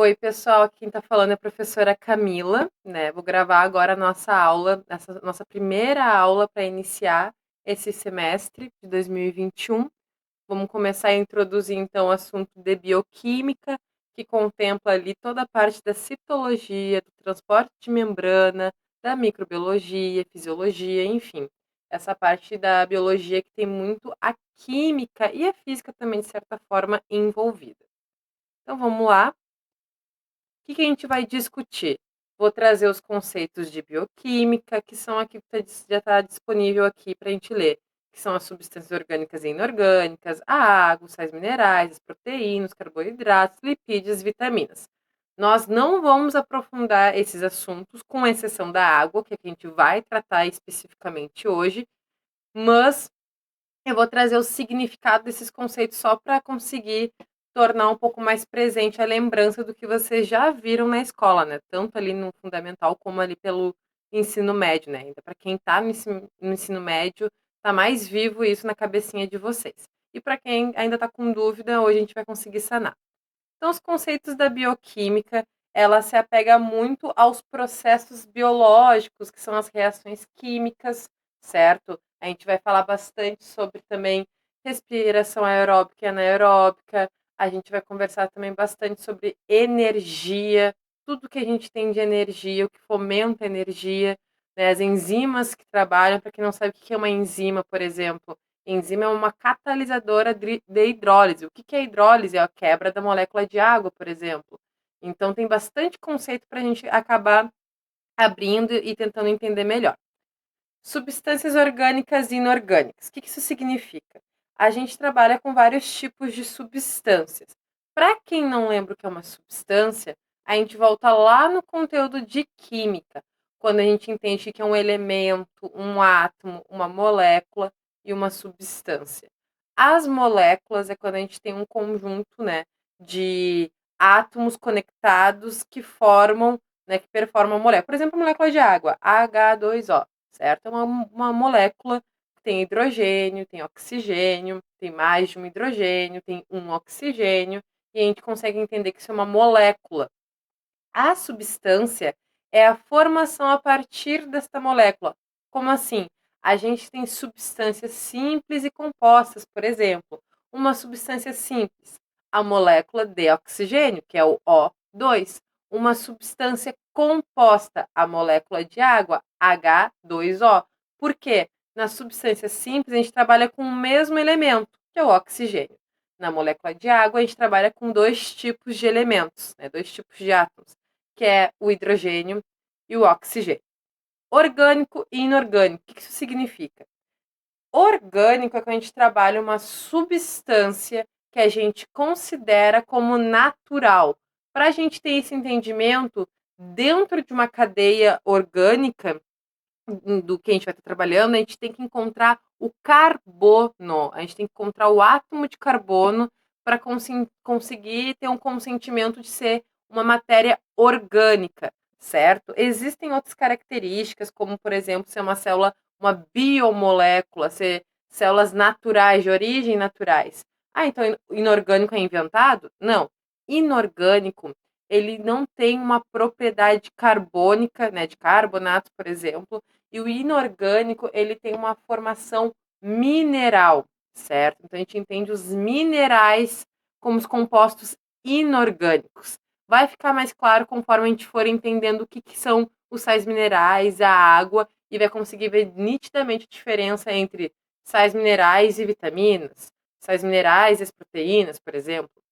Oi, pessoal, aqui quem tá falando é a professora Camila, né? Vou gravar agora a nossa aula, essa nossa primeira aula para iniciar esse semestre de 2021. Vamos começar a introduzir então o assunto de bioquímica, que contempla ali toda a parte da citologia, do transporte de membrana, da microbiologia, fisiologia, enfim, essa parte da biologia que tem muito a química e a física também, de certa forma, envolvida. Então vamos lá. O que a gente vai discutir? Vou trazer os conceitos de bioquímica, que são aqui que já está disponível aqui para a gente ler, que são as substâncias orgânicas e inorgânicas, a água, os sais minerais, as proteínas, carboidratos, lipídios, vitaminas. Nós não vamos aprofundar esses assuntos, com exceção da água, que a gente vai tratar especificamente hoje, mas eu vou trazer o significado desses conceitos só para conseguir tornar um pouco mais presente a lembrança do que vocês já viram na escola, né? Tanto ali no fundamental como ali pelo ensino médio, né? Ainda para quem está no ensino médio, está mais vivo isso na cabecinha de vocês. E para quem ainda está com dúvida, hoje a gente vai conseguir sanar. Então, os conceitos da bioquímica, ela se apega muito aos processos biológicos, que são as reações químicas, certo? A gente vai falar bastante sobre também respiração aeróbica e anaeróbica. A gente vai conversar também bastante sobre energia, tudo que a gente tem de energia, o que fomenta a energia, né? As enzimas que trabalham, para quem não sabe o que é uma enzima, por exemplo, enzima é uma catalisadora de hidrólise. O que é hidrólise? É a quebra da molécula de água, por exemplo. Então, tem bastante conceito para a gente acabar abrindo e tentando entender melhor. Substâncias orgânicas e inorgânicas. O que isso significa? A gente trabalha com vários tipos de substâncias. Para quem não lembra o que é uma substância, a gente volta lá no conteúdo de química, quando a gente entende que é um elemento, um átomo, uma molécula e uma substância. As moléculas é quando a gente tem um conjunto, né, de átomos conectados que formam, né, que performam a molécula. Por exemplo, a molécula de água, H2O, certo? É uma molécula que tem hidrogênio, tem oxigênio, tem mais de um hidrogênio, tem um oxigênio, e a gente consegue entender que isso é uma molécula. A substância é a formação a partir desta molécula. Como assim? A gente tem substâncias simples e compostas, por exemplo, uma substância simples, a molécula de oxigênio, que é o O2, uma substância composta, a molécula de água, H2O. Por quê? Na substância simples, a gente trabalha com o mesmo elemento, que é o oxigênio. Na molécula de água, a gente trabalha com dois tipos de elementos, né, dois tipos de átomos, que é o hidrogênio e o oxigênio. Orgânico e inorgânico. O que isso significa? Orgânico é quando a gente trabalha uma substância que a gente considera como natural. Para a gente ter esse entendimento, dentro de uma cadeia orgânica, do que a gente vai estar trabalhando, a gente tem que encontrar o carbono, a gente tem que encontrar o átomo de carbono para conseguir ter um consentimento de ser uma matéria orgânica, certo? Existem outras características, como por exemplo, ser uma célula, uma biomolécula, ser células naturais, de origem naturais. Ah, então inorgânico é inventado? Não. Inorgânico, ele não tem uma propriedade carbônica, né, de carbonato, por exemplo, e o inorgânico, ele tem uma formação mineral, certo? Então, a gente entende os minerais como os compostos inorgânicos. Vai ficar mais claro conforme a gente for entendendo o que são os sais minerais, a água, e vai conseguir ver nitidamente a diferença entre sais minerais e vitaminas, sais minerais e as proteínas, por exemplo,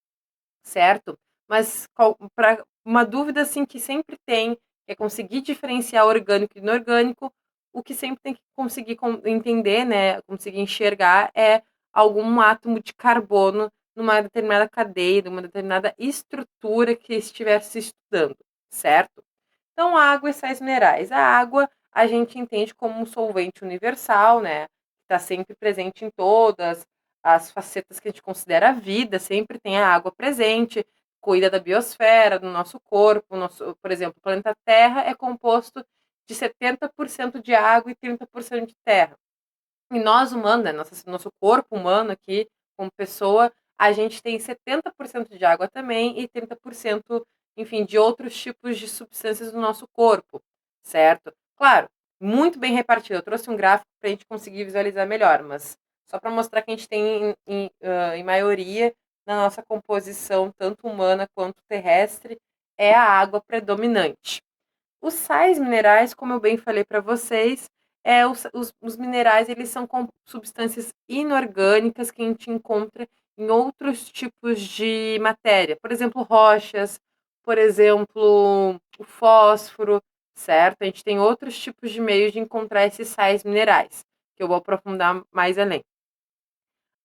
certo? Mas para uma dúvida assim que sempre tem é conseguir diferenciar orgânico e inorgânico, o que sempre tem que conseguir entender, né, conseguir enxergar é algum átomo de carbono numa determinada cadeia, numa determinada estrutura que estiver se estudando, certo? Então, água e sais minerais. A água a gente entende como um solvente universal, né? Está sempre presente em todas as facetas que a gente considera a vida, sempre tem a água presente, cuida da biosfera, do nosso corpo. Por exemplo, o planeta Terra é composto de 70% de água e 30% de terra. E nós humanos, né, nosso corpo humano aqui, como pessoa, a gente tem 70% de água também e 30% enfim, de outros tipos de substâncias do nosso corpo, certo? Claro, muito bem repartido. Eu trouxe um gráfico para a gente conseguir visualizar melhor, mas só para mostrar que a gente tem, em maioria, na nossa composição, tanto humana quanto terrestre, é a água predominante. Os sais minerais, como eu bem falei para vocês, os minerais eles são substâncias inorgânicas que a gente encontra em outros tipos de matéria. Por exemplo, rochas, por exemplo, o fósforo, certo? A gente tem outros tipos de meios de encontrar esses sais minerais, que eu vou aprofundar mais além.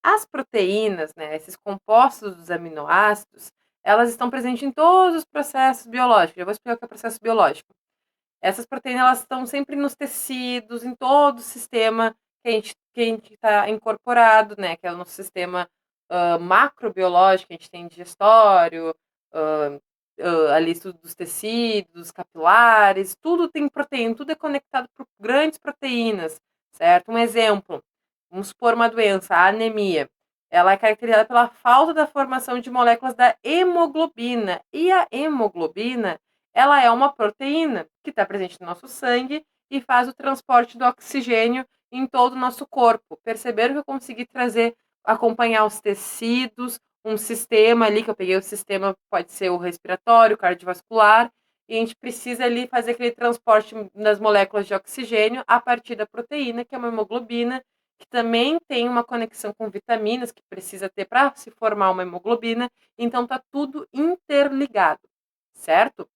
As proteínas, né, esses compostos dos aminoácidos, elas estão presentes em todos os processos biológicos. Eu vou explicar o que é processo biológico. Essas proteínas elas estão sempre nos tecidos, em todo o sistema que a gente está incorporado, né? Que é o nosso sistema macrobiológico, a gente tem digestório, uh, ali tudo dos tecidos, capilares, tudo tem proteína, tudo é conectado por grandes proteínas, certo? Um exemplo, vamos supor uma doença, a anemia. Ela é caracterizada pela falta da formação de moléculas da hemoglobina. E a hemoglobina ela é uma proteína que está presente no nosso sangue e faz o transporte do oxigênio em todo o nosso corpo. Perceberam que eu consegui trazer, acompanhar os tecidos, um sistema ali, que eu peguei o sistema, pode ser o respiratório, o cardiovascular, e a gente precisa ali fazer aquele transporte das moléculas de oxigênio a partir da proteína, que é uma hemoglobina, que também tem uma conexão com vitaminas que precisa ter para se formar uma hemoglobina, então tá tudo interligado, certo?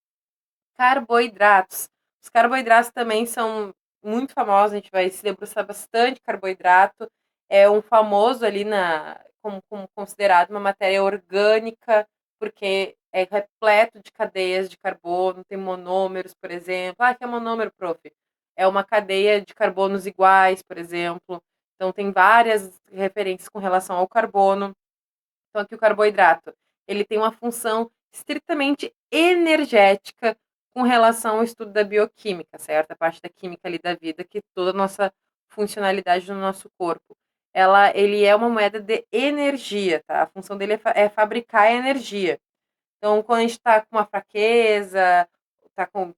Carboidratos. Os carboidratos também são muito famosos, a gente vai se debruçar bastante. Carboidrato é um famoso ali como considerado uma matéria orgânica, porque é repleto de cadeias de carbono, tem monômeros, por exemplo. Ah, que é monômero, prof? É uma cadeia de carbonos iguais, por exemplo. Então, tem várias referências com relação ao carbono. Então, aqui o carboidrato, ele tem uma função estritamente energética com relação ao estudo da bioquímica, certo? A parte da química ali da vida, que toda a nossa funcionalidade no nosso corpo. Ele é uma moeda de energia, tá? A função dele é fabricar energia. Então, quando a gente está com uma fraqueza, tá com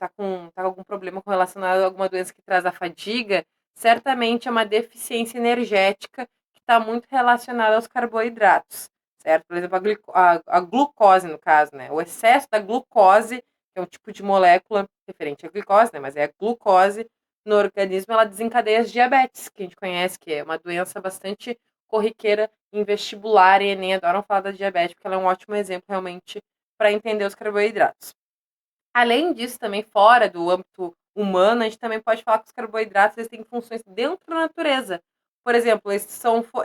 algum problema relacionado a alguma doença que traz a fadiga, certamente é uma deficiência energética que está muito relacionada aos carboidratos, certo? Por exemplo, a glucose, no caso, né? O excesso da glucose, que é um tipo de molécula referente à glicose, né? Mas é a glucose no organismo, ela desencadeia as diabetes, que a gente conhece, que é uma doença bastante corriqueira em vestibular, e Enem adoram falar da diabetes, porque ela é um ótimo exemplo, realmente, para entender os carboidratos. Além disso, também fora do âmbito humano, a gente também pode falar que os carboidratos eles têm funções dentro da natureza. Por exemplo,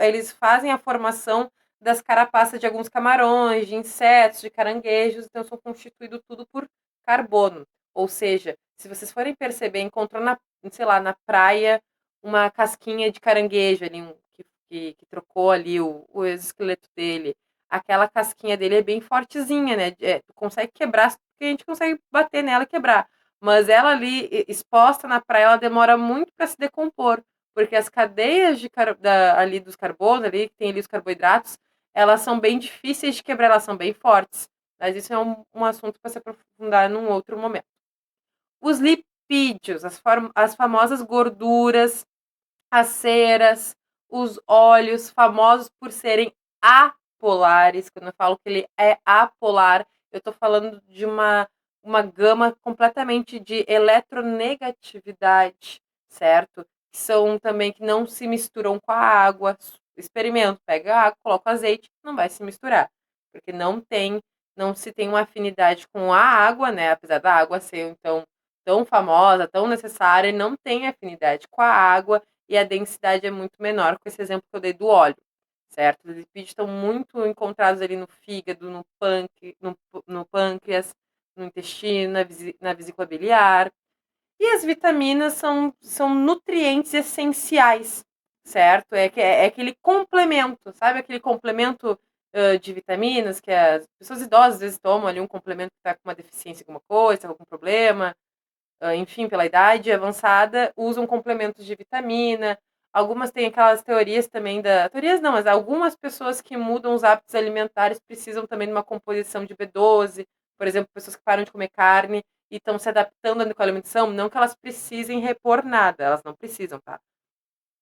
eles fazem a formação das carapaças de alguns camarões, de insetos, de caranguejos, então são constituídos tudo por carbono. Ou seja, se vocês forem perceber, encontrou sei lá, na praia uma casquinha de caranguejo ali, que trocou ali o exoesqueleto dele, aquela casquinha dele é bem fortezinha, né? Tu consegue quebrar, porque a gente consegue bater nela e quebrar. Mas ela ali, exposta na praia, ela demora muito para se decompor, porque as cadeias ali dos carbonos, ali, que tem ali os carboidratos, elas são bem difíceis de quebrar, elas são bem fortes. Mas isso é um assunto para se aprofundar num outro momento. Os lipídios, as famosas gorduras, as ceras, os óleos, famosos por serem apolares. Quando eu falo que ele é apolar, eu estou falando de uma gama completamente de eletronegatividade, certo? Que são também que não se misturam com a água. Experimento, pega a água, coloca o azeite, não vai se misturar, porque não se tem uma afinidade com a água, né? Apesar da água ser então tão famosa, tão necessária, não tem afinidade com a água e a densidade é muito menor, com esse exemplo que eu dei do óleo, certo? Os lipídios estão muito encontrados ali no fígado, no pâncreas, no intestino, na vesícula biliar. E as vitaminas são nutrientes essenciais, certo? É aquele complemento, sabe aquele complemento de vitaminas que as pessoas idosas às vezes tomam ali um complemento que está com uma deficiência, alguma coisa, algum problema, enfim, pela idade avançada, usam complementos de vitamina. Algumas têm aquelas teorias também teorias não, mas algumas pessoas que mudam os hábitos alimentares precisam também de uma composição de B12 por exemplo, pessoas que param de comer carne e estão se adaptando com a alimentação, não que elas precisem repor nada, elas não precisam, tá?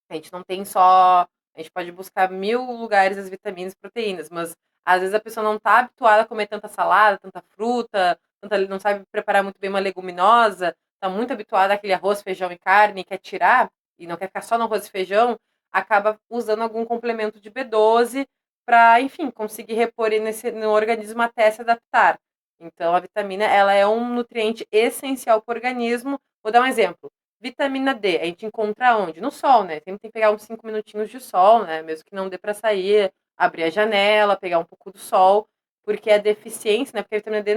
A gente não tem só. A gente pode buscar 1000 lugares as vitaminas e proteínas, mas às vezes a pessoa não está habituada a comer tanta salada, tanta fruta, não sabe preparar muito bem uma leguminosa, está muito habituada àquele arroz, feijão e carne, e quer tirar, e não quer ficar só no arroz e feijão, acaba usando algum complemento de B12 para, enfim, conseguir repor no organismo até se adaptar. Então, a vitamina ela é um nutriente essencial para o organismo. Vou dar um exemplo. Vitamina D, a gente encontra onde? No sol, né? Sempre tem que pegar uns 5 minutinhos de sol, né? Mesmo que não dê para sair, abrir a janela, pegar um pouco do sol, porque a deficiência, né? Porque a vitamina D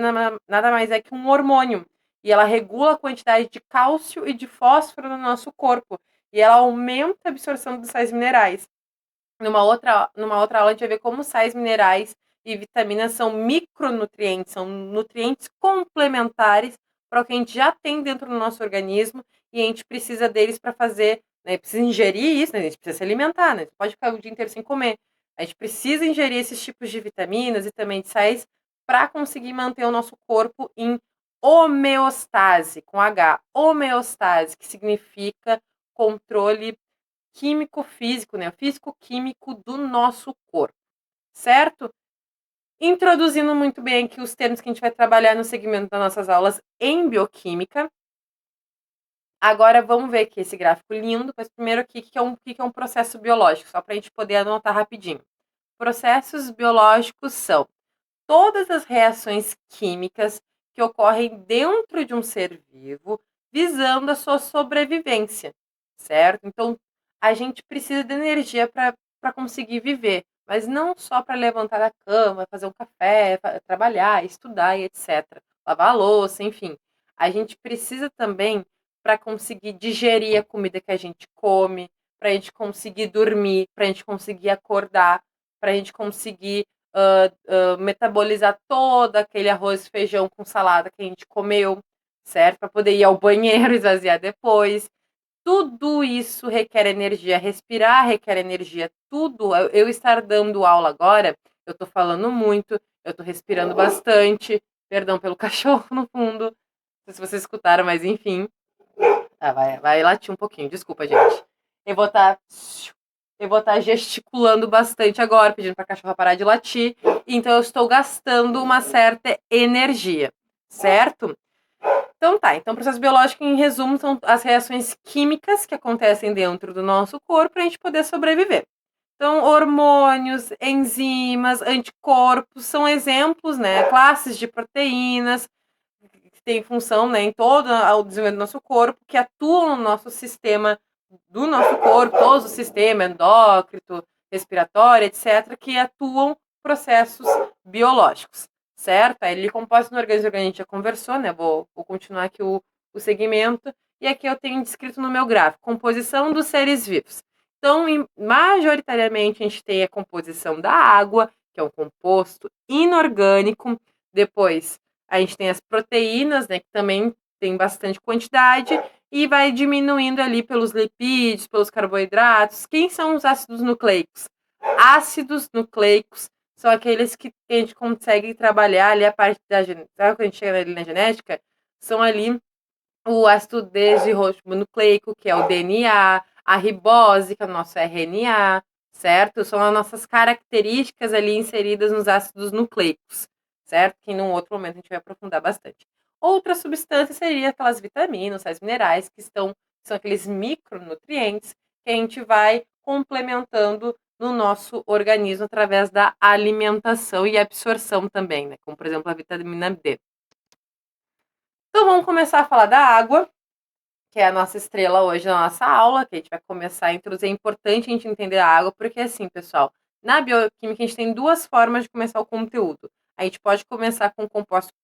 nada mais é que um hormônio. E ela regula a quantidade de cálcio e de fósforo no nosso corpo. E ela aumenta a absorção dos sais minerais. Numa outra aula, a gente vai ver como sais minerais e vitaminas são micronutrientes, são nutrientes complementares para o que a gente já tem dentro do nosso organismo e a gente precisa deles para fazer, né? Precisa ingerir isso, né? A gente precisa se alimentar, né? A gente pode ficar o dia inteiro sem comer. A gente precisa ingerir esses tipos de vitaminas e também de sais para conseguir manter o nosso corpo em homeostase, com H, homeostase, que significa controle químico-físico, né? Físico-químico do nosso corpo, certo? Introduzindo muito bem aqui os termos que a gente vai trabalhar no segmento das nossas aulas em bioquímica. Agora vamos ver aqui esse gráfico lindo, mas primeiro aqui o que é um processo biológico, só para a gente poder anotar rapidinho. Processos biológicos são todas as reações químicas que ocorrem dentro de um ser vivo visando a sua sobrevivência, certo? Então, a gente precisa de energia para conseguir viver, mas não só para levantar da cama, fazer um café, trabalhar, estudar e etc. Lavar a louça, enfim. A gente precisa também para conseguir digerir a comida que a gente come, para a gente conseguir dormir, para a gente conseguir acordar, para a gente conseguir metabolizar todo aquele arroz e feijão com salada que a gente comeu, certo? Para poder ir ao banheiro e esvaziar depois. Tudo isso requer energia. Respirar requer energia. Tudo. Eu estar dando aula agora, eu tô falando muito, eu tô respirando bastante. Perdão pelo cachorro no fundo. Não sei se vocês escutaram, mas enfim. Tá, vai latir um pouquinho. Desculpa, gente. Eu vou estar. Eu vou estar gesticulando bastante agora, pedindo para a cachorra parar de latir. Então, eu estou gastando uma certa energia, certo? Então tá, então o processo biológico, em resumo, são as reações químicas que acontecem dentro do nosso corpo para a gente poder sobreviver. Então, hormônios, enzimas, anticorpos são exemplos, né? Classes de proteínas que têm função, né, em todo o desenvolvimento do nosso corpo, que atuam no nosso sistema do nosso corpo, todo o sistema endócrino, respiratório, etc., que atuam processos biológicos, certo? Aí ele composto no organismo, que a gente já conversou, né? Vou continuar aqui o segmento. E aqui eu tenho descrito no meu gráfico, composição dos seres vivos. Então, majoritariamente, a gente tem a composição da água, que é um composto inorgânico. Depois, a gente tem as proteínas, né, que também tem bastante quantidade, e vai diminuindo ali pelos lipídios, pelos carboidratos. Quem são os ácidos nucleicos? Ácidos nucleicos são aqueles que a gente consegue trabalhar ali a parte da genética. Sabe quando a gente chega ali na genética? São ali o ácido desoxirribonucleico, que é o DNA, a ribose, que é o nosso RNA, certo? São as nossas características ali inseridas nos ácidos nucleicos, certo? Que num outro momento a gente vai aprofundar bastante. Outra substância seria aquelas vitaminas, sais minerais, são aqueles micronutrientes que a gente vai complementando no nosso organismo através da alimentação e absorção também, né? Como, por exemplo, a vitamina D. Então, vamos começar a falar da água, que é a nossa estrela hoje na nossa aula, que a gente vai começar a introduzir. É importante a gente entender a água, porque assim, pessoal, na bioquímica a gente tem duas formas de começar o conteúdo. A gente pode começar com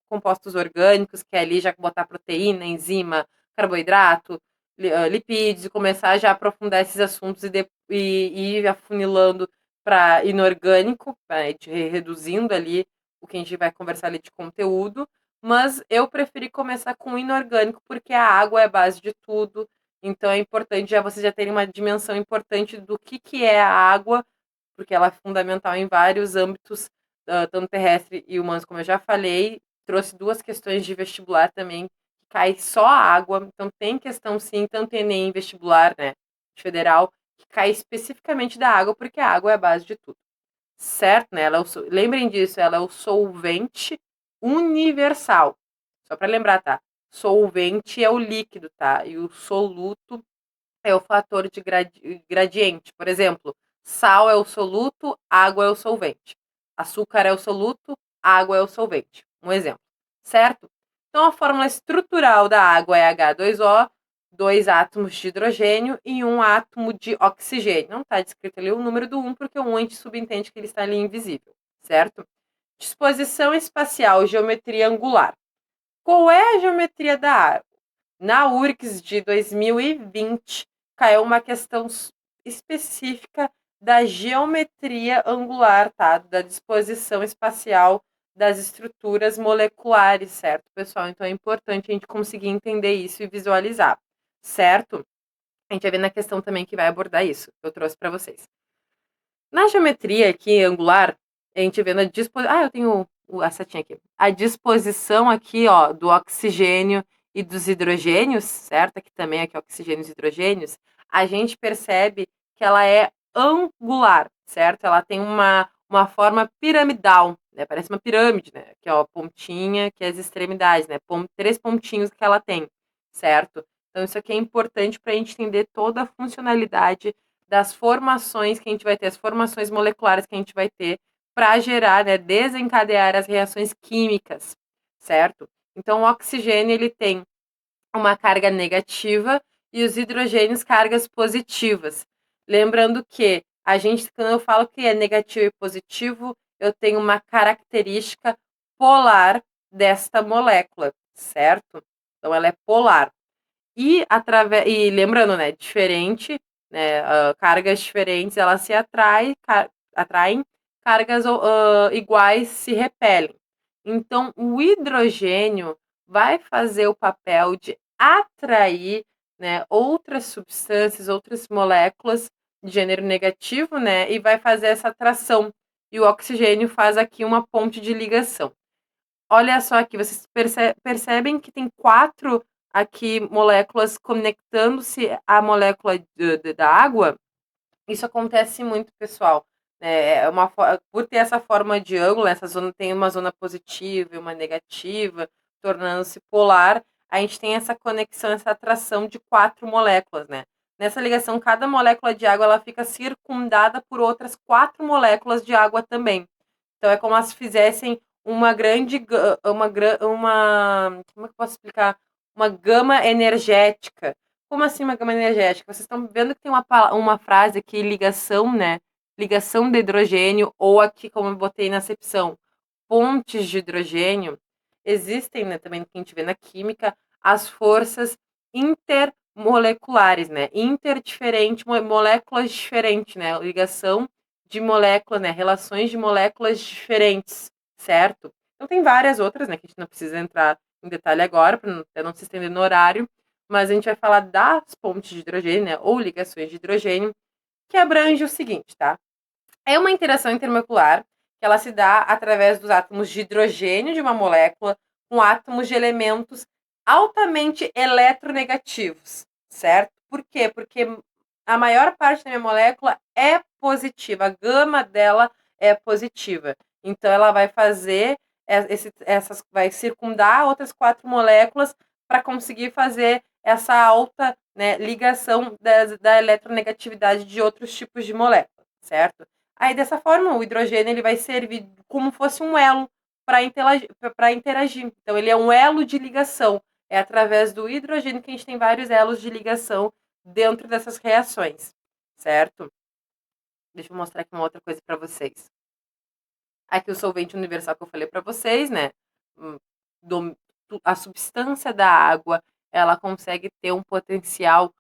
compostos orgânicos, que é ali já botar proteína, enzima, carboidrato, lipídios, e começar já a aprofundar esses assuntos e ir afunilando para inorgânico, para a gente reduzindo ali o que a gente vai conversar ali de conteúdo. Mas eu preferi começar com inorgânico, porque a água é a base de tudo. Então é importante vocês já terem uma dimensão importante do que é a água, porque ela é fundamental em vários âmbitos, tanto terrestre e humanos, como eu já falei. trouxe 2 questões de vestibular também, que cai só a água, então tem questão sim, tanto Enem vestibular, né, federal, que cai especificamente da água, porque a água é a base de tudo, certo? Né? Lembrem disso, ela é o solvente universal. Só para lembrar, tá? Solvente é o líquido, tá? E o soluto é o fator de gradiente. Por exemplo, sal é o soluto, água é o solvente. Açúcar é o soluto, água é o solvente. Um exemplo, certo? Então, a fórmula estrutural da água é H2O, 2 átomos de hidrogênio e 1 átomo de oxigênio. Não está descrito ali o número do 1, porque o 1 a gente subentende que ele está ali invisível, certo? Disposição espacial, geometria angular. Qual é a geometria da água? Na URGS de 2020, caiu uma questão específica da geometria angular, tá? Da disposição espacial das estruturas moleculares, certo, pessoal? Então é importante a gente conseguir entender isso e visualizar, certo? A gente vai ver na questão também que vai abordar isso, que eu trouxe para vocês. Na geometria aqui angular, a gente vê na disposição. Ah, eu tenho a setinha aqui. A disposição aqui, ó, do oxigênio e dos hidrogênios, certo? Aqui também, aqui, oxigênios e hidrogênios. A gente percebe que ela é angular, certo? Ela tem uma forma piramidal, né? Parece uma pirâmide, né? Aqui, ó, pontinha, que é as extremidades, né? 3 pontinhos que ela tem, certo? Então, isso aqui é importante para a gente entender toda a funcionalidade das formações que a gente vai ter, as formações moleculares que a gente vai ter para gerar, né, desencadear as reações químicas, certo? Então, o oxigênio ele tem uma carga negativa e os hidrogênios cargas positivas. Lembrando que a gente, quando eu falo que é negativo e positivo, eu tenho uma característica polar desta molécula, certo? Então, ela é polar. E lembrando, né, diferente, né, cargas diferentes, elas se atraem, cargas iguais se repelem. Então, o hidrogênio vai fazer o papel de atrair, né, outras substâncias, outras moléculas de gênero negativo, né, e vai fazer essa atração. E o oxigênio faz aqui uma ponte de ligação. Olha só aqui, vocês percebem que tem 4 aqui moléculas conectando-se à molécula da água? Isso acontece muito, pessoal. É por ter essa forma de ângulo, essa zona tem uma zona positiva e uma negativa, tornando-se polar, a gente tem essa conexão, essa atração de 4 moléculas, né? Nessa ligação, cada molécula de água ela fica circundada por outras 4 moléculas de água também. Então é como se fizessem uma grande como é que eu posso explicar? Uma gama energética. Como assim uma gama energética? Vocês estão vendo que tem uma frase aqui, ligação, né? Ligação de hidrogênio, ou aqui, como eu botei na acepção, pontes de hidrogênio. Existem, né, também que a gente vê na química, as forças intermoleculares, né? Interdiferente, moléculas diferentes, né? Ligação de moléculas, né? Relações de moléculas diferentes, certo? Então tem várias outras, né? Que a gente não precisa entrar em detalhe agora, para não se estender no horário, mas a gente vai falar das pontes de hidrogênio, né? Ou ligações de hidrogênio, que abrange o seguinte, tá? É uma interação intermolecular que ela se dá através dos átomos de hidrogênio de uma molécula com átomos de elementos altamente eletronegativos, certo? Por quê? Porque a maior parte da minha molécula é positiva, a gama dela é positiva. Então, ela vai fazer vai circundar outras 4 moléculas para conseguir fazer essa alta, né, ligação da eletronegatividade de outros tipos de moléculas, certo? Aí, dessa forma, o hidrogênio ele vai servir como fosse um elo para interagir. Então, ele é um elo de ligação. É através do hidrogênio que a gente tem vários elos de ligação dentro dessas reações, certo? Deixa eu mostrar aqui uma outra coisa para vocês. Aqui o solvente universal que eu falei para vocês, né? A substância da água, ela consegue ter um potencial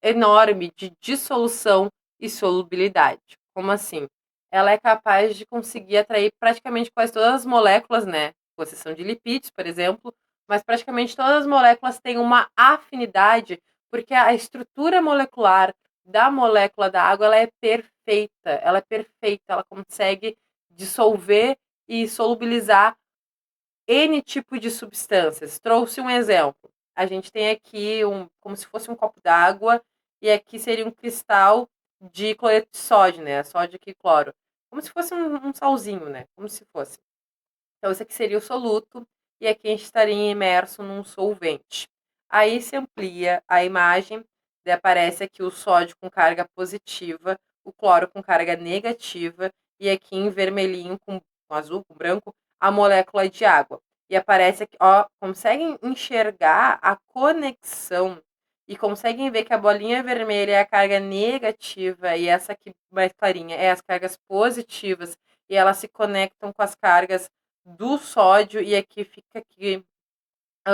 enorme de dissolução e solubilidade. Como assim? Ela é capaz de conseguir atrair praticamente quase todas as moléculas, né? Com exceção de lipídios, por exemplo, mas praticamente todas as moléculas têm uma afinidade, porque a estrutura molecular da molécula da água ela é perfeita, ela consegue dissolver e solubilizar N tipo de substâncias. Trouxe um exemplo. A gente tem aqui como se fosse um copo d'água, e aqui seria um cristal de cloreto de sódio, né? Sódio aqui, cloro. Como se fosse um salzinho, né? Como se fosse. Então, esse aqui seria o soluto, e aqui a gente estaria imerso num solvente. Aí se amplia a imagem, e aparece aqui o sódio com carga positiva, o cloro com carga negativa, e aqui em vermelhinho, com azul, com branco, a molécula de água. E aparece aqui, ó, conseguem enxergar a conexão e conseguem ver que a bolinha vermelha é a carga negativa e essa aqui mais clarinha é as cargas positivas, e elas se conectam com as cargas do sódio, e aqui fica aqui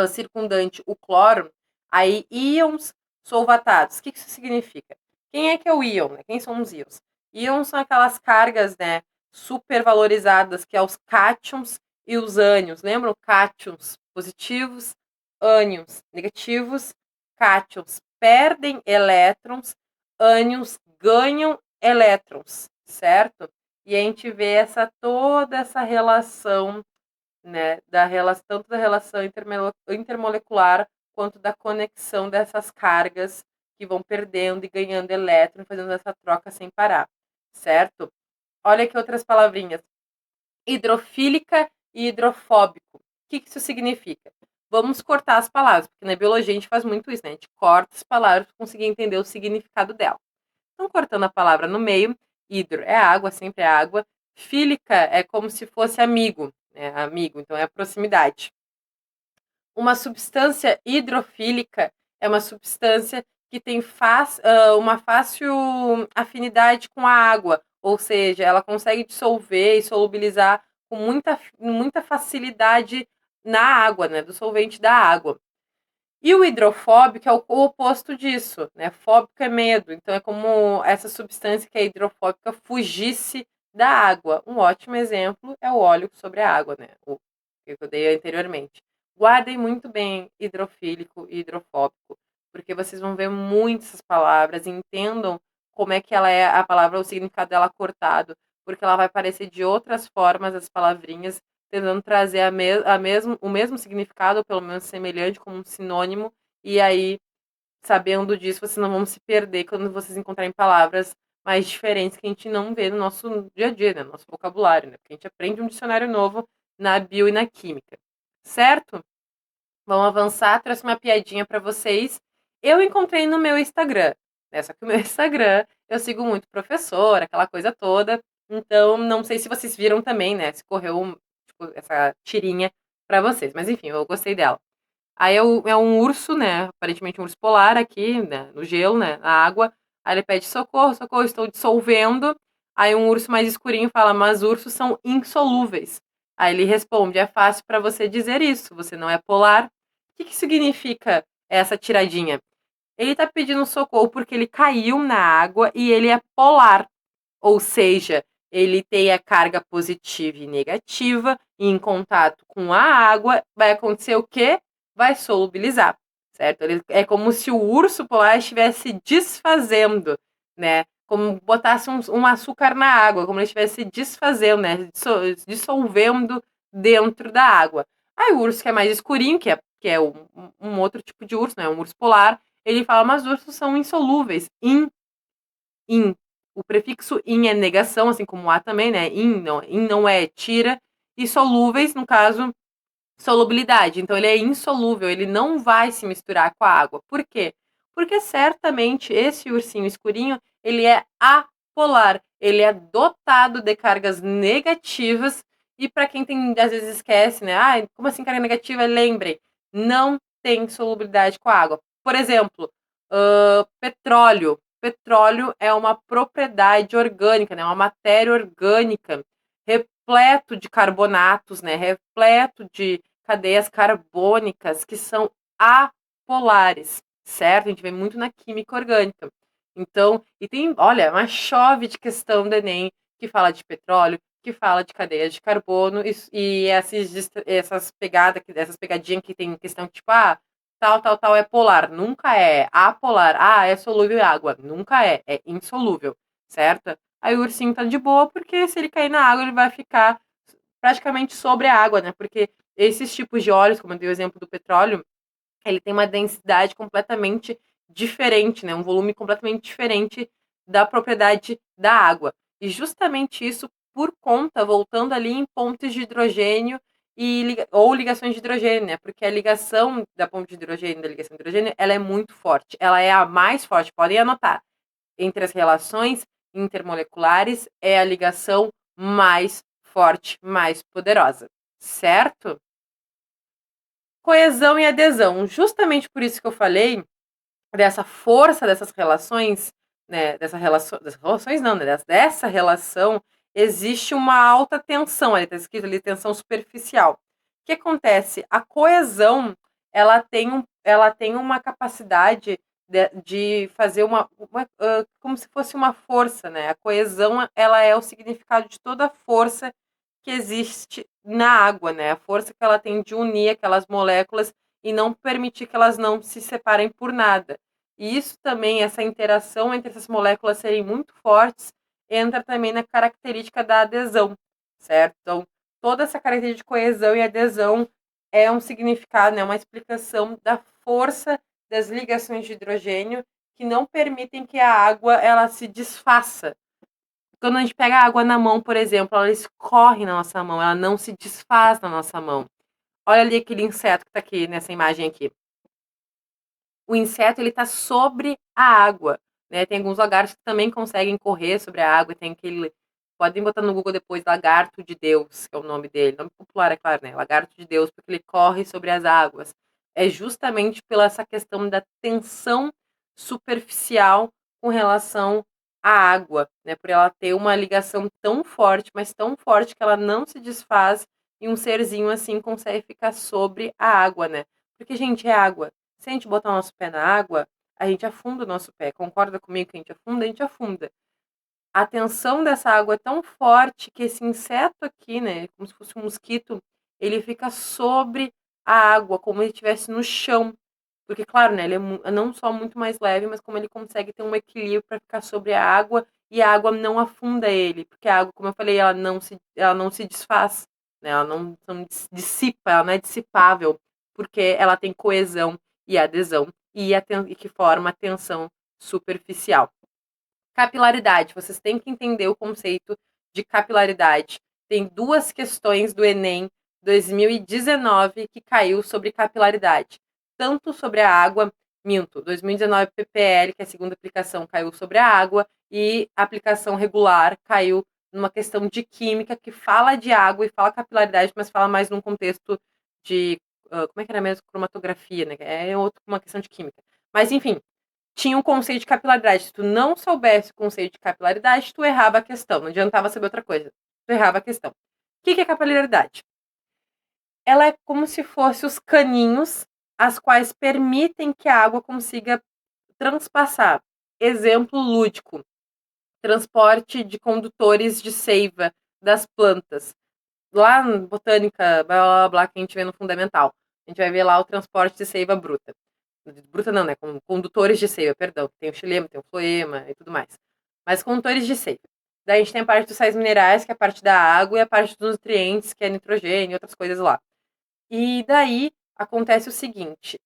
circundante o cloro, aí íons solvatados. O que isso significa? Quem é que é o íon? Né? Quem são os íons? Íons são aquelas cargas, né, supervalorizadas, que é os cátions e os ânions. Lembram? Cátions positivos, ânions negativos. Cátions perdem elétrons, ânions ganham elétrons, certo? E a gente vê toda essa relação, né, tanto da relação intermolecular quanto da conexão dessas cargas que vão perdendo e ganhando elétron, fazendo essa troca sem parar, certo? Olha aqui outras palavrinhas. Hidrofílica e hidrofóbico. O que isso significa? Vamos cortar as palavras, porque na biologia a gente faz muito isso, né? A gente corta as palavras para conseguir entender o significado dela. Então, cortando a palavra no meio, hidro é água, sempre é água. Fílica é como se fosse amigo, né? Amigo, então é a proximidade. Uma substância hidrofílica é uma substância que tem uma fácil afinidade com a água, ou seja, ela consegue dissolver e solubilizar com muita facilidade na água, né? Do solvente da água. E o hidrofóbico é o oposto disso, né? Fóbico é medo, então é como essa substância que é hidrofóbica fugisse da água. Um ótimo exemplo é o óleo sobre a água, né? O que eu dei anteriormente. Guardem muito bem hidrofílico e hidrofóbico, porque vocês vão ver muitas palavras, entendam como é que ela é a palavra, o significado dela cortado, porque ela vai aparecer de outras formas, as palavrinhas, tentando trazer o mesmo significado, ou pelo menos semelhante, como um sinônimo, e aí, sabendo disso, vocês não vão se perder quando vocês encontrarem palavras mais diferentes que a gente não vê no nosso dia a dia, né, no nosso vocabulário, né, porque a gente aprende um dicionário novo na bio e na química, certo? Vamos avançar, trouxe uma piadinha para vocês. Eu encontrei no meu Instagram, né? Só que o meu Instagram, eu sigo muito professor, aquela coisa toda. Então, não sei se vocês viram também, né? Se correu tipo, essa tirinha para vocês. Mas enfim, eu gostei dela. Aí é um urso, né? Aparentemente um urso polar aqui, né? No gelo, né? Na água. Aí ele pede socorro, socorro, estou dissolvendo. Aí um urso mais escurinho fala, mas ursos são insolúveis. Aí ele responde, é fácil para você dizer isso, você não é polar. O que significa essa tiradinha? Ele tá pedindo socorro porque ele caiu na água e ele é polar. Ou seja, ele tem a carga positiva e negativa, e em contato com a água, vai acontecer o quê? Vai solubilizar, certo? É como se o urso polar estivesse desfazendo, né? Como botasse um açúcar na água, como ele estivesse desfazendo, né? Dissolvendo dentro da água. Aí o urso que é mais escurinho, que é um outro tipo de urso, né? Um urso polar, ele fala, mas ursos são insolúveis. In. O prefixo in é negação, assim como a também, né? In não é tira. E solúveis, no caso, solubilidade. Então, ele é insolúvel, ele não vai se misturar com a água. Por quê? Porque certamente esse ursinho escurinho, ele é apolar. Ele é dotado de cargas negativas. E para quem tem, às vezes esquece, né? Ah, como assim carga negativa? Lembrem, não tem solubilidade com a água. Por exemplo, petróleo. Petróleo é uma propriedade orgânica, né? Uma matéria orgânica repleto de carbonatos, né? Repleto de cadeias carbônicas que são apolares, certo? A gente vê muito na química orgânica. Então, e tem, olha, uma chove de questão do Enem que fala de petróleo, que fala de cadeias de carbono e essas pegadinhas que tem questão tipo, tal é polar, nunca é apolar, é solúvel em água, nunca é insolúvel, certo? Aí o ursinho tá de boa, porque se ele cair na água, ele vai ficar praticamente sobre a água, né? Porque Esses tipos de óleos, como eu dei o exemplo do petróleo, ele tem uma densidade completamente diferente, né? Um volume completamente diferente da propriedade da água. E justamente isso por conta, voltando ali em pontes de hidrogênio ou ligações de hidrogênio, né? Porque a ligação da ponte de hidrogênio da ligação de hidrogênio, ela é muito forte. Ela é a mais forte, podem anotar. Entre as relações intermoleculares, é a ligação mais forte, mais poderosa, certo? Coesão e adesão. Justamente por isso que eu falei dessa força dessas relações, né, das relações não, né, dessa relação, existe uma alta tensão, ali está escrito ali, tensão superficial. O que acontece? A coesão, ela tem uma capacidade de fazer como se fosse uma força, né? A coesão, ela é o significado de toda a força que existe na água, né? A força que ela tem de unir aquelas moléculas e não permitir que elas não se separem por nada. E isso também, essa interação entre essas moléculas serem muito fortes, entra também na característica da adesão, certo? Então, toda essa característica de coesão e adesão é um significado, né, uma explicação da força das ligações de hidrogênio que não permitem que a água ela se desfaça. Quando a gente pega a água na mão, por exemplo, ela escorre na nossa mão, ela não se desfaz na nossa mão. Olha ali aquele inseto que está aqui nessa imagem aqui. O inseto ele está sobre a água, né? Tem alguns lagartos que também conseguem correr sobre a água, tem aquele, podem botar no Google depois, lagarto de Deus, que é o nome dele, nome popular é claro, né? Lagarto de Deus, porque ele corre sobre as águas. É justamente pela essa questão da tensão superficial com relação à água, né? Por ela ter uma ligação tão forte, mas tão forte que ela não se desfaz e um serzinho assim consegue ficar sobre a água, né? Porque, gente, é água. Se a gente botar o nosso pé na água, a gente afunda o nosso pé. Concorda comigo que a gente afunda? A gente afunda. A tensão dessa água é tão forte que esse inseto aqui, né, como se fosse um mosquito, ele fica sobre a água, como se ele estivesse no chão. Porque, claro, né, ele é não só muito mais leve, mas como ele consegue ter um equilíbrio para ficar sobre a água e a água não afunda ele. Porque a água, como eu falei, ela não se desfaz, né, ela não dissipa, ela não é dissipável, porque ela tem coesão e adesão e que forma a tensão superficial. Capilaridade. Vocês têm que entender o conceito de capilaridade. Tem duas questões do Enem 2019 que caiu sobre capilaridade. Tanto sobre a água, 2019 PPL, que é a segunda aplicação, caiu sobre a água, e a aplicação regular caiu numa questão de química que fala de água e fala capilaridade, mas fala mais num contexto de, como é que era mesmo? Cromatografia, né? É uma questão de química. Mas, enfim, tinha um conceito de capilaridade. Se tu não soubesse o conceito de capilaridade, tu errava a questão. Não adiantava saber outra coisa. Tu errava a questão. O que é capilaridade? Ela é como se fosse os caninhos as quais permitem que a água consiga transpassar. Exemplo lúdico: transporte de condutores de seiva das plantas. Lá na botânica, blá, blá, blá, que a gente vê no fundamental. A gente vai ver lá o transporte de seiva bruta. Bruta não, né? Com condutores de seiva, perdão. Tem o xilema, tem o floema e tudo mais. Mas condutores de seiva. Daí a gente tem a parte dos sais minerais, que é a parte da água, e a parte dos nutrientes, que é nitrogênio e outras coisas lá. E daí acontece o seguinte: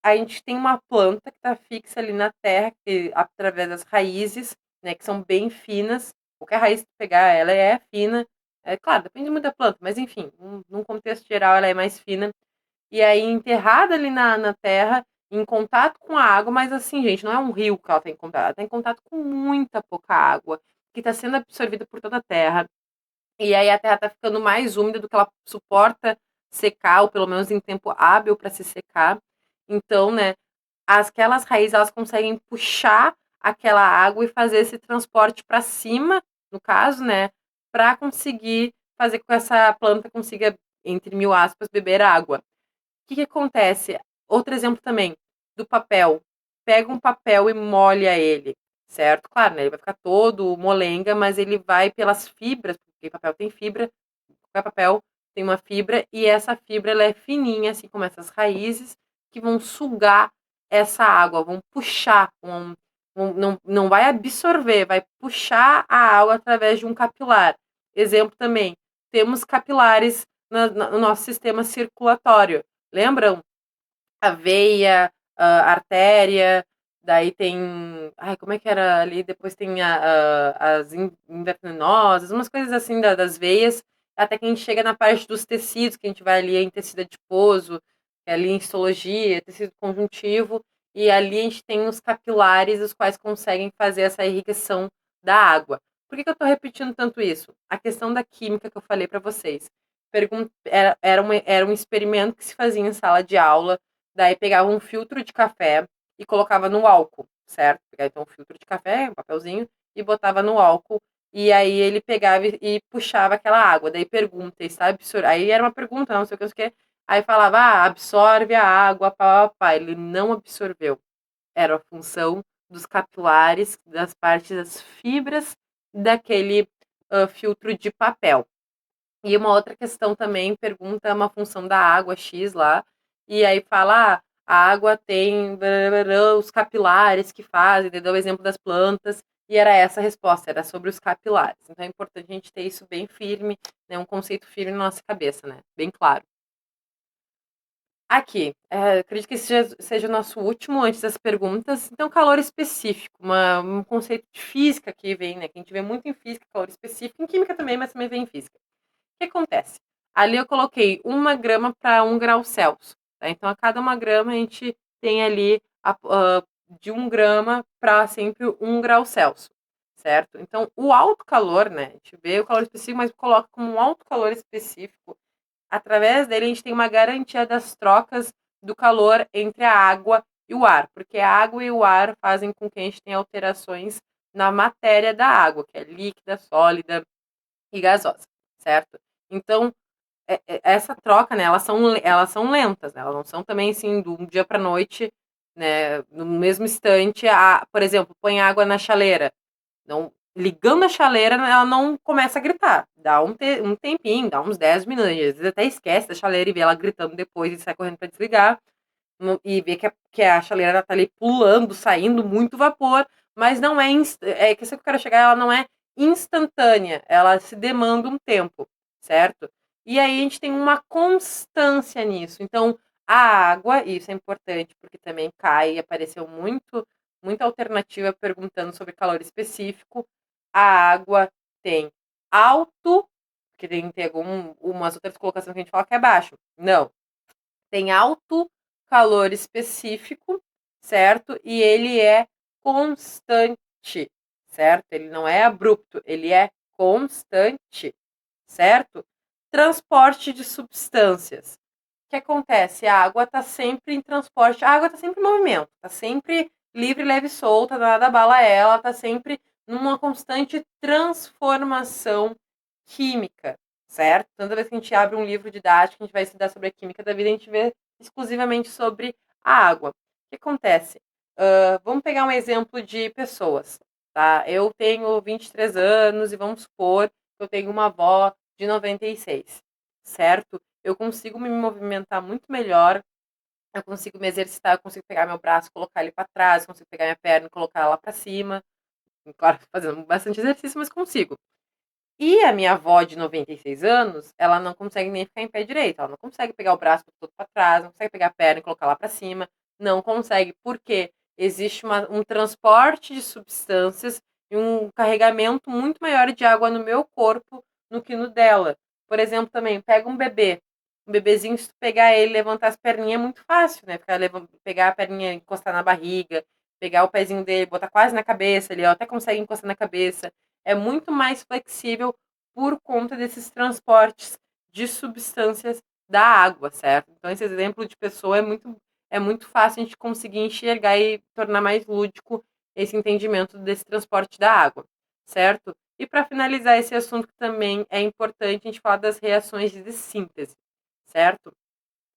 a gente tem uma planta que está fixa ali na terra, através das raízes, né, que são bem finas. Qualquer raiz que tu pegar, ela é fina. É claro, depende muito da planta, mas enfim, num contexto geral, ela é mais fina. E aí, enterrada ali na terra, em contato com a água, mas assim, gente, não é um rio que ela está em contato, ela está em contato com muita pouca água, que está sendo absorvida por toda a terra. E aí a terra está ficando mais úmida do que ela suporta secar, ou pelo menos em tempo hábil para se secar. Então, né, aquelas raízes elas conseguem puxar aquela água e fazer esse transporte para cima, no caso, né, para conseguir fazer com que essa planta consiga, entre mil aspas, beber água. O que acontece? Outro exemplo também, do papel. Pega um papel e molha ele, certo? Claro, né, ele vai ficar todo molenga, mas ele vai pelas fibras, porque papel tem fibra, qualquer papel tem uma fibra, e essa fibra ela é fininha, assim como essas raízes, que vão sugar essa água, vão puxar, não vai absorver, vai puxar a água através de um capilar. Exemplo também, temos capilares no nosso sistema circulatório. Lembram? A veia, a artéria, daí tem. Ai, como é que era ali? Depois tem as intravenosas, umas coisas assim das veias, até que a gente chega na parte dos tecidos, que a gente vai ali em tecido adiposo, ali em histologia, tecido conjuntivo, e ali a gente tem os capilares, os quais conseguem fazer essa irrigação da água. Por que eu estou repetindo tanto isso? A questão da química que eu falei para vocês. Era um experimento que se fazia em sala de aula. Daí pegava um filtro de café e colocava no álcool, certo? Pegava então um filtro de café, um papelzinho, e botava no álcool. E aí ele pegava e puxava aquela água. Daí pergunta, está absorvendo? Aí era uma pergunta, não sei o que, não sei o que. Aí falava, absorve a água, pá, pá, pá. Ele não absorveu. Era a função dos capilares, das partes das fibras daquele filtro de papel. E uma outra questão também pergunta uma função da água X lá, e aí fala, a água tem os capilares que fazem, deu o exemplo das plantas, e era essa a resposta, era sobre os capilares. Então é importante a gente ter isso bem firme, né, um conceito firme na nossa cabeça, né, bem claro. Aqui, acredito que esse seja o nosso último antes das perguntas. Então, calor específico, um conceito de física que vem, né, que a gente vê muito em física, calor específico, em química também, mas também vem em física. O que acontece? Ali eu coloquei 1 grama para 1 grau Celsius. Tá? Então, a cada 1 grama, a gente tem ali de 1 grama para sempre 1 grau Celsius, certo? Então, o alto calor, né? A gente vê o calor específico, mas coloca como um alto calor específico. Através dele, a gente tem uma garantia das trocas do calor entre a água e o ar, porque a água e o ar fazem com que a gente tenha alterações na matéria da água, que é líquida, sólida e gasosa, certo? Então, essa troca, né, elas são lentas, né, elas não são também assim do um dia para noite, né, no mesmo instante, por exemplo, põe água na chaleira, não, ligando a chaleira, ela não começa a gritar, dá um tempinho, dá uns 10 minutos, às vezes até esquece da chaleira e vê ela gritando depois e sai correndo para desligar, e vê que a chaleira tá ali pulando, saindo muito vapor, mas não é que isso que eu quero chegar, ela não é instantânea, ela se demanda um tempo, certo? E aí a gente tem uma constância nisso. Então, a água, e isso é importante porque também cai e apareceu muita alternativa perguntando sobre calor específico. A água tem alto, porque tem umas outras colocações que a gente fala que é baixo. Não, tem alto calor específico, certo? E ele é constante, certo? Ele não é abrupto, ele é constante, certo? Transporte de substâncias. O que acontece? A água está sempre em transporte, a água está sempre em movimento, está sempre livre, leve e solta, nada abala ela, está sempre numa constante transformação química, certo? Toda vez que a gente abre um livro didático, a gente vai estudar sobre a química da vida, a gente vê exclusivamente sobre a água. O que acontece? Vamos pegar um exemplo de pessoas, tá? Eu tenho 23 anos e vamos supor que eu tenho uma avó de 96, certo? Eu consigo me movimentar muito melhor, eu consigo me exercitar, eu consigo pegar meu braço, colocar ele para trás, consigo pegar minha perna e colocar ela para cima. Claro, fazendo bastante exercício, mas consigo. E a minha avó de 96 anos, ela não consegue nem ficar em pé direito. Ela não consegue pegar o braço todo para trás, não consegue pegar a perna e colocar lá para cima. Não consegue, porque existe um transporte de substâncias e um carregamento muito maior de água no meu corpo do que no dela. Por exemplo, também, pega um bebê. Um bebezinho, se tu pegar ele, levantar as perninhas é muito fácil, né? Pegar a perninha, encostar na barriga, pegar o pezinho dele, botar quase na cabeça, ele até consegue encostar na cabeça, é muito mais flexível por conta desses transportes de substâncias da água, certo? Então, esse exemplo de pessoa é muito fácil a gente conseguir enxergar e tornar mais lúdico esse entendimento desse transporte da água, certo? E para finalizar esse assunto, que também é importante a gente falar das reações de síntese, certo?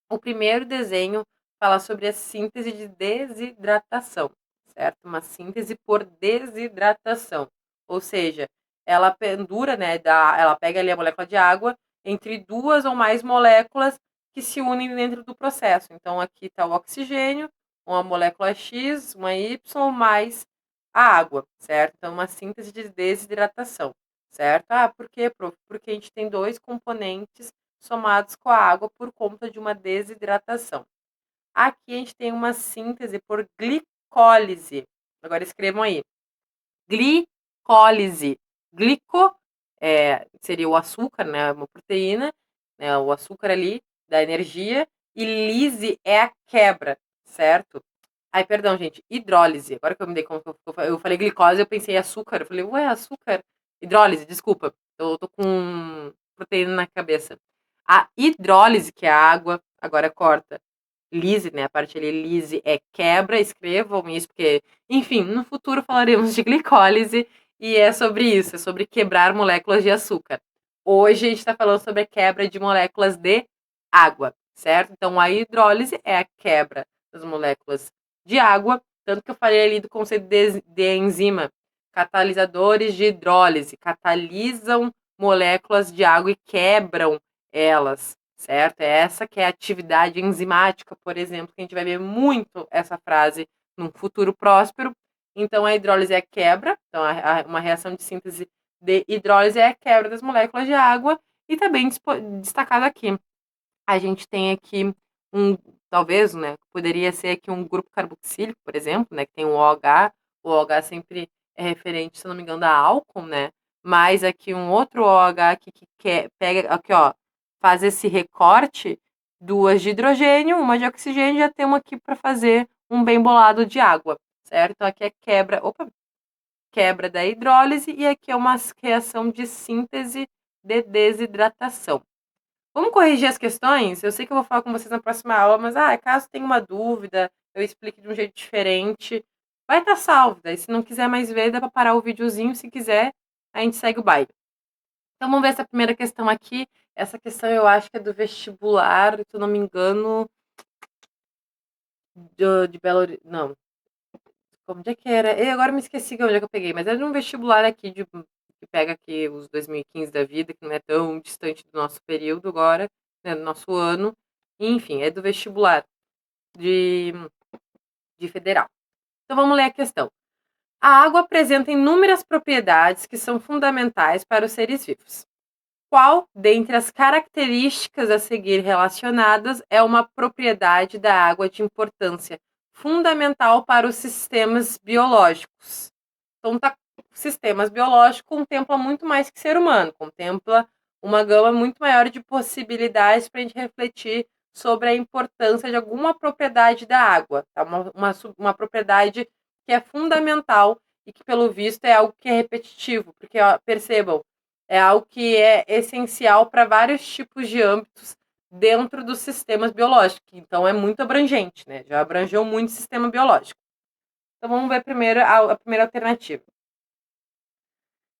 O primeiro desenho fala sobre a síntese de desidratação, certo? Uma síntese por desidratação. Ou seja, ela pendura, né, ela pega ali a molécula de água entre duas ou mais moléculas que se unem dentro do processo. Então, aqui está o oxigênio, uma molécula X, uma Y, mais a água, certo? Então, uma síntese de desidratação, certo? Por quê, prof? Porque a gente tem dois componentes somados com a água por conta de uma desidratação. Aqui a gente tem uma síntese por glicólise. Agora escrevam aí. Glicólise. Glico seria o açúcar, né? Uma proteína, né? O açúcar ali da energia. E lise é a quebra, certo? Ai, perdão, gente. Hidrólise. Agora que eu me dei conta que eu falei glicose, eu pensei açúcar. Eu falei, ué, açúcar. Hidrólise, desculpa. Eu tô com proteína na cabeça. A hidrólise, que é a água, agora corta. Lise, né? A parte ali, lise é quebra. Escrevam isso, porque, enfim, no futuro falaremos de glicólise e é sobre isso, é sobre quebrar moléculas de açúcar. Hoje a gente está falando sobre a quebra de moléculas de água, certo? Então a hidrólise é a quebra das moléculas de água, tanto que eu falei ali do conceito de enzima. Catalisadores de hidrólise catalisam moléculas de água e quebram elas, certo? É essa que é a atividade enzimática, por exemplo, que a gente vai ver muito essa frase num futuro próspero. Então, a hidrólise é a quebra, então uma reação de síntese de hidrólise é a quebra das moléculas de água, e também destacado aqui, a gente tem aqui talvez, né, poderia ser aqui um grupo carboxílico, por exemplo, né, que tem o OH sempre é referente, se não me engano, a álcool, né, mas aqui um outro OH aqui que pega, aqui ó, faz esse recorte, duas de hidrogênio, uma de oxigênio, já temos aqui para fazer um bem bolado de água, certo? Então aqui é quebra da hidrólise e aqui é uma reação de síntese de desidratação. Vamos corrigir as questões? Eu sei que eu vou falar com vocês na próxima aula, mas caso tenha uma dúvida, eu explique de um jeito diferente, vai estar salvo. Daí, se não quiser mais ver, dá para parar o videozinho. Se quiser, a gente segue o baile. Então, vamos ver essa primeira questão aqui. Essa questão eu acho que é do vestibular, se eu não me engano, de Belo Horizonte. Não. Como é que era? Agora me esqueci onde é que eu peguei, mas era de um vestibular aqui que pega aqui os 2015 da vida, que não é tão distante do nosso período agora, né, do nosso ano. Enfim, é do vestibular de, de federal. Então vamos ler a questão. A água apresenta inúmeras propriedades que são fundamentais para os seres vivos. Qual, dentre as características a seguir relacionadas, é uma propriedade da água de importância fundamental para os sistemas biológicos? Então, sistemas biológicos contempla muito mais que ser humano, contempla uma gama muito maior de possibilidades para a gente refletir sobre a importância de alguma propriedade da água, tá? Uma propriedade que é fundamental e que, pelo visto, é algo que é repetitivo, porque, ó, percebam, é algo que é essencial para vários tipos de âmbitos dentro dos sistemas biológicos. Então, é muito abrangente, né? Já abrangeu muito o sistema biológico. Então, vamos ver primeiro a primeira alternativa.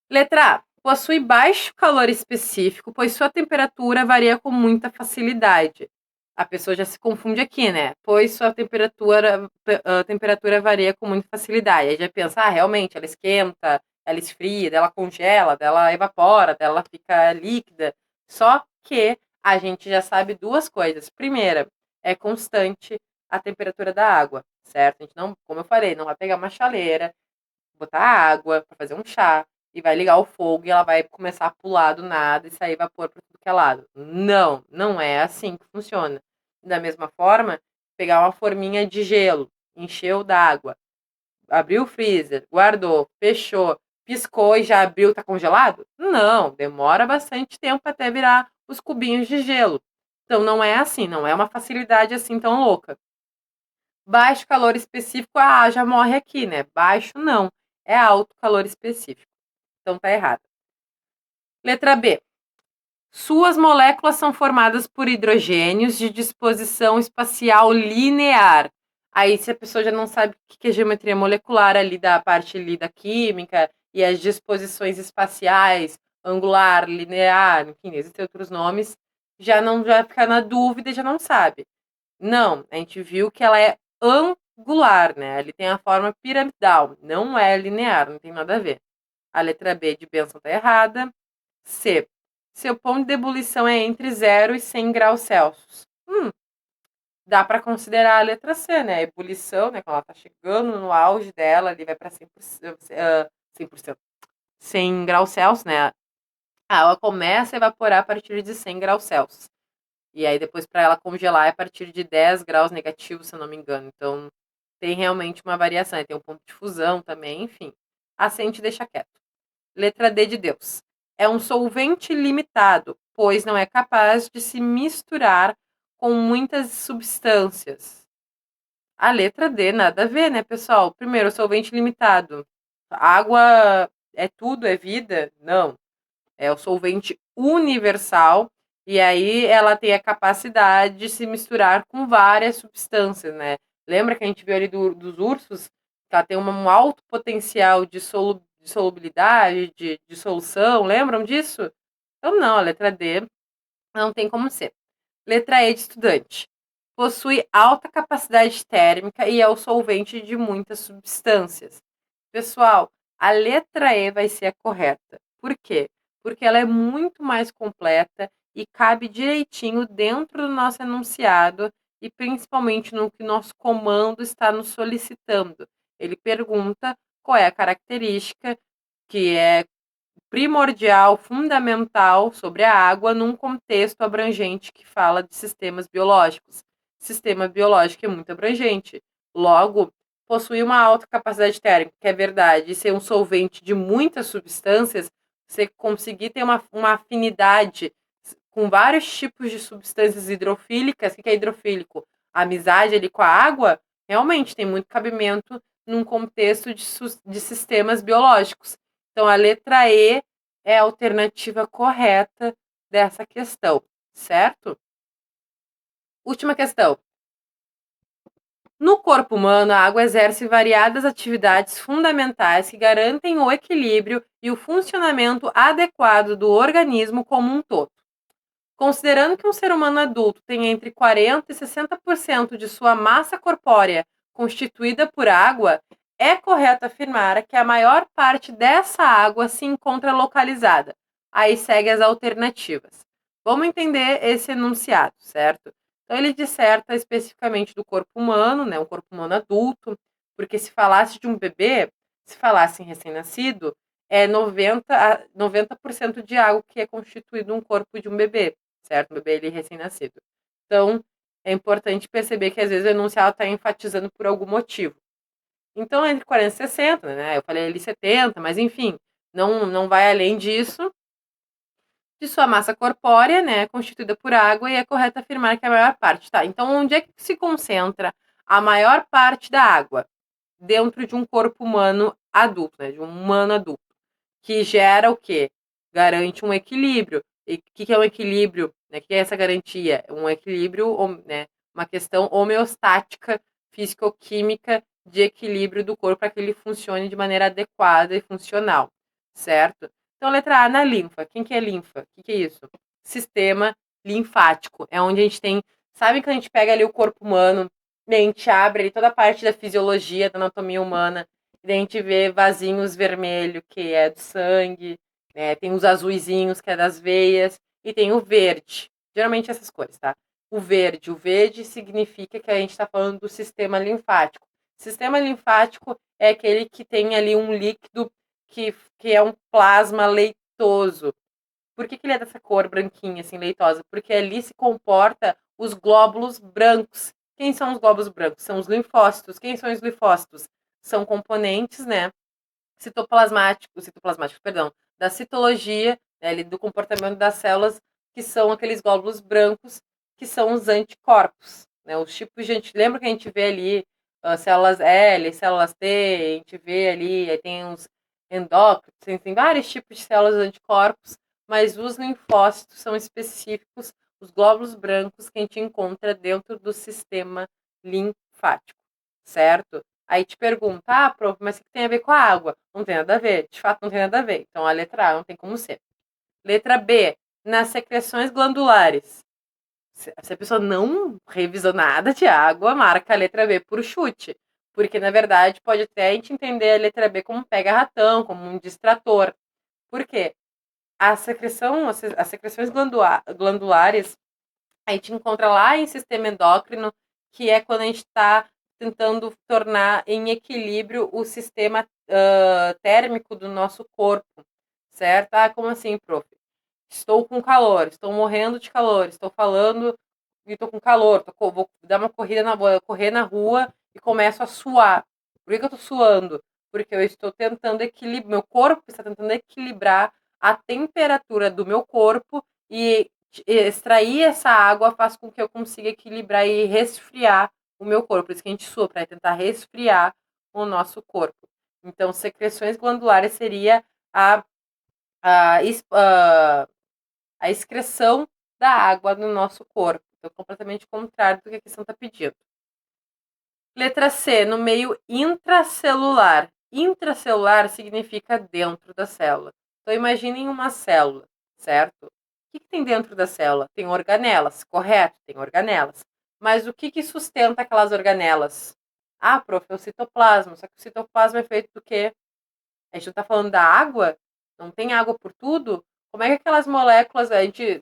Letra A. Possui baixo calor específico, pois sua temperatura varia com muita facilidade. A pessoa já se confunde aqui, né? Pois sua temperatura varia com muita facilidade. Aí já pensa, realmente, ela esquenta, ela esfria, ela congela, ela evapora, ela fica líquida. Só que a gente já sabe duas coisas. Primeira, é constante a temperatura da água, certo? A gente não, como eu falei, não vai pegar uma chaleira, botar água para fazer um chá e vai ligar o fogo e ela vai começar a pular do nada e sair vapor para tudo que é lado. Não, não é assim que funciona. Da mesma forma, pegar uma forminha de gelo, encheu d'água, abriu o freezer, guardou, fechou, piscou e já abriu, tá congelado? Não, demora bastante tempo até virar os cubinhos de gelo. Então não é assim, não é uma facilidade assim tão louca. Baixo calor específico, já morre aqui, né? Baixo não, é alto calor específico. Então tá errado. Letra B. Suas moléculas são formadas por hidrogênios de disposição espacial linear. Aí, se a pessoa já não sabe o que é geometria molecular ali da parte ali da química e as disposições espaciais, angular, linear, enfim, existem outros nomes, já fica na dúvida e já não sabe. Não, a gente viu que ela é angular, né? Ele tem a forma piramidal, não é linear, não tem nada a ver. A letra B de Benson está errada. C. Seu ponto de ebulição é entre 0 e 100 graus Celsius. Dá para considerar a letra C, né? A ebulição, né? Quando ela está chegando no auge dela, ali vai para 100%, 100%, 100 graus Celsius, né? A água começa a evaporar a partir de 100 graus Celsius. E aí depois para ela congelar é a partir de 10 graus negativos, se eu não me engano. Então tem realmente uma variação. Tem um ponto de fusão também, enfim. Acende e deixa quieto. Letra D de Deus. É um solvente limitado, pois não é capaz de se misturar com muitas substâncias. A letra D, nada a ver, né, pessoal? Primeiro, solvente limitado. Água é tudo, é vida? Não. É o solvente universal, e aí ela tem a capacidade de se misturar com várias substâncias, né? Lembra que a gente viu ali dos ursos, que ela tem um alto potencial de solubilidade, de dissolução, lembram disso? Então não, a letra D não tem como ser. Letra E de estudante. Possui alta capacidade térmica e é o solvente de muitas substâncias. Pessoal, a letra E vai ser a correta. Por quê? Porque ela é muito mais completa e cabe direitinho dentro do nosso enunciado e principalmente no que nosso comando está nos solicitando. Ele pergunta qual é a característica que é primordial, fundamental sobre a água num contexto abrangente que fala de sistemas biológicos. Sistema biológico é muito abrangente. Logo, possui uma alta capacidade térmica, que é verdade, e ser um solvente de muitas substâncias, você conseguir ter uma afinidade com vários tipos de substâncias hidrofílicas. O que é hidrofílico? A amizade ali com a água, realmente tem muito cabimento num contexto de sistemas biológicos. Então, a letra E é a alternativa correta dessa questão, certo? Última questão. No corpo humano, a água exerce variadas atividades fundamentais que garantem o equilíbrio e o funcionamento adequado do organismo como um todo. Considerando que um ser humano adulto tem entre 40% e 60% de sua massa corpórea constituída por água, é correto afirmar que a maior parte dessa água se encontra localizada. Aí segue as alternativas. Vamos entender esse enunciado, certo? Então ele disserta especificamente do corpo humano, né, um corpo humano adulto, porque se falasse de um bebê, se falasse em recém-nascido, é 90% de água que é constituído um corpo de um bebê, certo? O bebê ele recém-nascido. Então, é importante perceber que às vezes o enunciado está enfatizando por algum motivo. Então, entre 40 e 60, né? Eu falei ali 70, mas enfim, não vai além disso. De sua massa corpórea, né, constituída por água, e é correto afirmar que a maior parte, tá? Então, onde é que se concentra a maior parte da água? Dentro de um corpo humano adulto, né, de um humano adulto, que gera o quê? Garante um equilíbrio. E o que é um equilíbrio? Né? O que é essa garantia? Um equilíbrio, né, uma questão homeostática, físico-química de equilíbrio do corpo para que ele funcione de maneira adequada e funcional, certo? Então, letra A, na linfa. Quem que é linfa? O que é isso? Sistema linfático. É onde a gente tem. Sabe que a gente pega ali o corpo humano, a gente abre ali toda a parte da fisiologia, da anatomia humana, e a gente vê vasinhos vermelho, que é do sangue, né? Tem os azuizinhos, que é das veias, e tem o verde. Geralmente essas cores, tá? O verde significa que a gente está falando do sistema linfático. Sistema linfático é aquele que tem ali um líquido que é um plasma leitoso. Por que ele é dessa cor branquinha, assim, leitosa? Porque ali se comporta os glóbulos brancos. Quem são os glóbulos brancos? São os linfócitos. Quem são os linfócitos? São componentes, né, citoplasmáticos, perdão, da citologia, né, do comportamento das células, que são aqueles glóbulos brancos, que são os anticorpos, né, os tipos de lembra que a gente vê ali células L, células T, a gente vê ali, aí tem uns endócrinos, tem vários tipos de células anticorpos, mas os linfócitos são específicos, os glóbulos brancos que a gente encontra dentro do sistema linfático, certo? Aí te pergunta, prof, mas o que tem a ver com a água? Não tem nada a ver, de fato não tem nada a ver. Então a letra A não tem como ser. Letra B, nas secreções glandulares. Se a pessoa não revisou nada de água, marca a letra B por chute. Porque, na verdade, pode até a gente entender a letra B como um pega-ratão, como um distrator. Por quê? As secreções glandulares, a gente encontra lá em sistema endócrino, que é quando a gente está tentando tornar em equilíbrio o sistema térmico do nosso corpo, certo? Como assim, prof? estou com calor, estou morrendo de calor, estou falando e estou com calor, vou dar uma corrida vou correr na rua e começo a suar. Por que eu estou suando? Porque eu estou tentando equilibrar, meu corpo está tentando equilibrar a temperatura do meu corpo e extrair essa água faz com que eu consiga equilibrar e resfriar o meu corpo. Por isso que a gente sua, para tentar resfriar o nosso corpo. Então, secreções glandulares seria a, a excreção da água no nosso corpo. Então, completamente contrário do que a questão está pedindo. Letra C, no meio intracelular. Intracelular significa dentro da célula. Então, imaginem uma célula, certo? O que tem dentro da célula? Tem organelas, correto? Tem organelas. Mas o que sustenta aquelas organelas? Ah, prof, é o citoplasma. Só que o citoplasma é feito do quê? A gente não está falando da água? Não tem água por tudo? Como é que aquelas moléculas,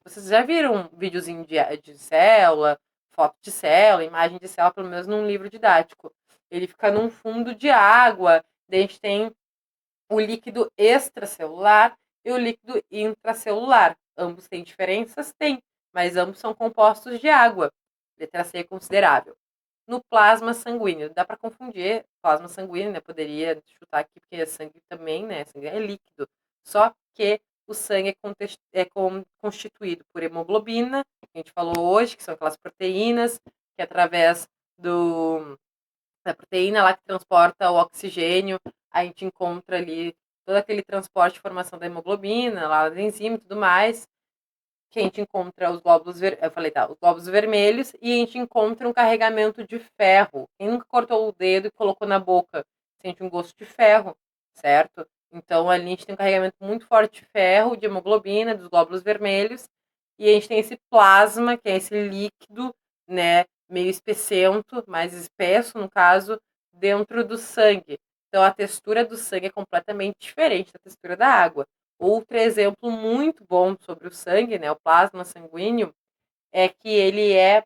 vocês já viram um videozinho de célula, foto de célula, imagem de célula, pelo menos num livro didático. Ele fica num fundo de água, daí a gente tem o líquido extracelular e o líquido intracelular. Ambos têm diferenças? Tem, mas ambos são compostos de água. Letra C é considerável. No plasma sanguíneo, dá para confundir plasma sanguíneo, né? Poderia chutar aqui, porque é sangue também, né? Sangue é líquido. Só que o sangue é constituído por hemoglobina, que a gente falou hoje, que são aquelas proteínas, que através da proteína lá que transporta o oxigênio, a gente encontra ali todo aquele transporte de formação da hemoglobina, lá da enzima e tudo mais, que a gente encontra os glóbulos, os glóbulos vermelhos, e a gente encontra um carregamento de ferro. Quem nunca cortou o dedo e colocou na boca sente um gosto de ferro, certo? Então ali a gente tem um carregamento muito forte de ferro, de hemoglobina, dos glóbulos vermelhos, e a gente tem esse plasma, que é esse líquido, né, meio espessento, mais espesso no caso, dentro do sangue. Então a textura do sangue é completamente diferente da textura da água. Outro exemplo muito bom sobre o sangue, né, o plasma sanguíneo, é que ele é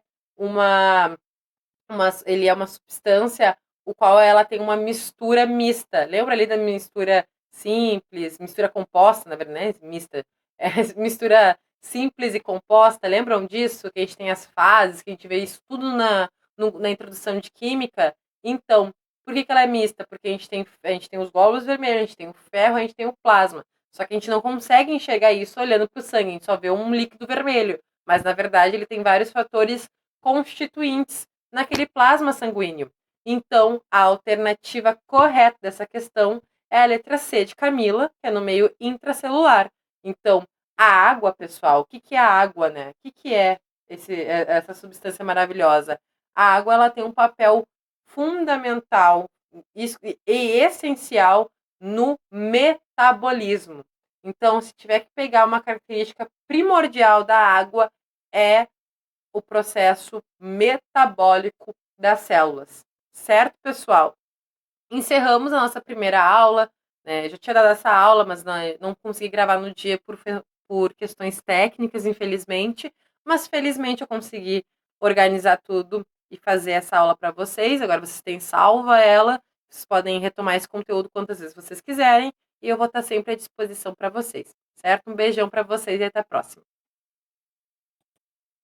ele é uma substância o qual ela tem uma mistura mista. Lembra ali da mistura simples, mistura composta, na verdade, né? Mista. É, mistura simples e composta, lembram disso? Que a gente tem as fases, que a gente vê isso tudo na introdução de química. Então, por que ela é mista? Porque a gente tem os glóbulos vermelhos, a gente tem o ferro, a gente tem o plasma. Só que a gente não consegue enxergar isso olhando para o sangue, a gente só vê um líquido vermelho. Mas, na verdade, ele tem vários fatores constituintes naquele plasma sanguíneo. Então, a alternativa correta dessa questão é a letra C de Camila, que é no meio intracelular. Então, a água, pessoal, o que é a água, né? O que é essa substância maravilhosa? A água ela tem um papel fundamental e essencial no metabolismo. Então, se tiver que pegar uma característica primordial da água, é o processo metabólico das células. Certo, pessoal? Encerramos a nossa primeira aula. Já tinha dado essa aula, mas não consegui gravar no dia por questões técnicas, infelizmente. Mas felizmente eu consegui organizar tudo e fazer essa aula para vocês. Agora vocês têm salva ela. Vocês podem retomar esse conteúdo quantas vezes vocês quiserem. E eu vou estar sempre à disposição para vocês. Certo? Um beijão para vocês e até a próxima.